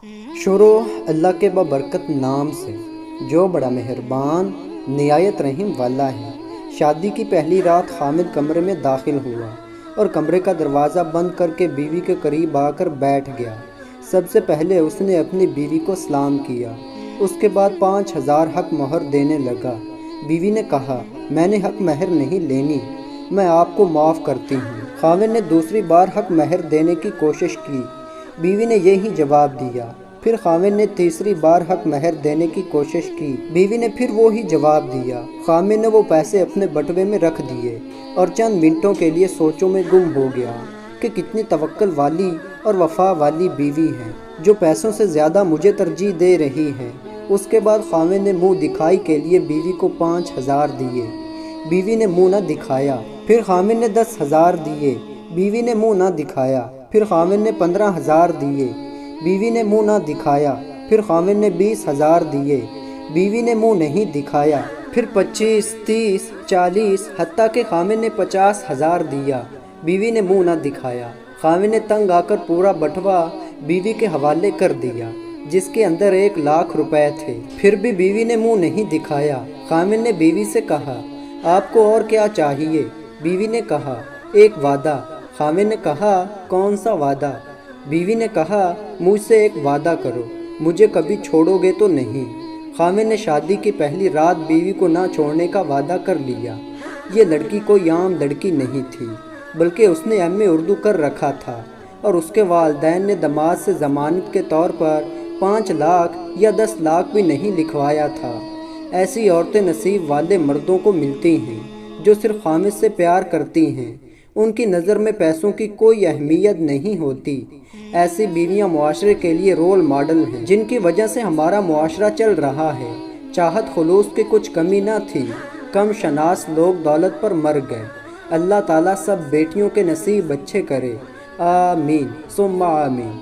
شروع اللہ کے بابرکت نام سے جو بڑا مہربان نہایت رحم والا ہے۔ شادی کی پہلی رات حامد کمرے میں داخل ہوا اور کمرے کا دروازہ بند کر کے بیوی کے قریب آ کر بیٹھ گیا۔ سب سے پہلے اس نے اپنی بیوی کو سلام کیا، اس کے بعد 5000 حق مہر دینے لگا۔ بیوی نے کہا، میں نے حق مہر نہیں لینی، میں آپ کو معاف کرتی ہوں۔ خاوند نے دوسری بار حق مہر دینے کی کوشش کی، بیوی نے یہی جواب دیا۔ پھر خاوند نے تیسری بار حق مہر دینے کی کوشش کی، بیوی نے پھر وہی جواب دیا۔ خاوند نے وہ پیسے اپنے بٹوے میں رکھ دیے اور چند منٹوں کے لیے سوچوں میں گم ہو گیا کہ کتنی توکل والی اور وفا والی بیوی ہے جو پیسوں سے زیادہ مجھے ترجیح دے رہی ہے۔ اس کے بعد خاوند نے منہ دکھائی کے لیے بیوی کو 5000 دیے، بیوی نے منہ نہ دکھایا۔ پھر خاوند نے 10000 دیے، بیوی نے منہ نہ دکھایا۔ پھر خاوند نے 15000 دیے، بیوی نے منہ نہ دکھایا۔ پھر خاوند نے 20000 دیے، بیوی نے منہ نہیں دکھایا۔ پھر 25، 30، 40، حتیٰ کہ خاوند نے 50000 دیا، بیوی نے منہ نہ دکھایا۔ خاوند نے تنگ آ کر پورا بٹوا بیوی کے حوالے کر دیا جس کے اندر 1,00,000 روپے تھے، پھر بھی بیوی نے منہ نہیں دکھایا۔ خاوند نے بیوی سے کہا، آپ کو اور کیا چاہیے؟ بیوی نے کہا، ایک وعدہ۔ خاوند نے کہا، کون سا وعدہ؟ بیوی نے کہا، مجھ سے ایک وعدہ کرو، مجھے کبھی چھوڑو گے تو نہیں۔ خاوند نے شادی کی پہلی رات بیوی کو نہ چھوڑنے کا وعدہ کر لیا۔ یہ لڑکی کوئی عام لڑکی نہیں تھی بلکہ اس نے ایم اے اردو کر رکھا تھا اور اس کے والدین نے داماد سے ضمانت کے طور پر 5 لاکھ یا 10 لاکھ بھی نہیں لکھوایا تھا۔ ایسی عورتیں نصیب والے مردوں کو ملتی ہیں جو صرف خامد سے پیار کرتی ہیں، ان کی نظر میں پیسوں کی کوئی اہمیت نہیں ہوتی۔ ایسی بیویاں معاشرے کے لیے رول ماڈل ہیں جن کی وجہ سے ہمارا معاشرہ چل رہا ہے۔ چاہت خلوص کی کچھ کمی نہ تھی، کم شناس لوگ دولت پر مر گئے۔ اللہ تعالیٰ سب بیٹیوں کے نصیب اچھے کرے، آمین ثم آمین۔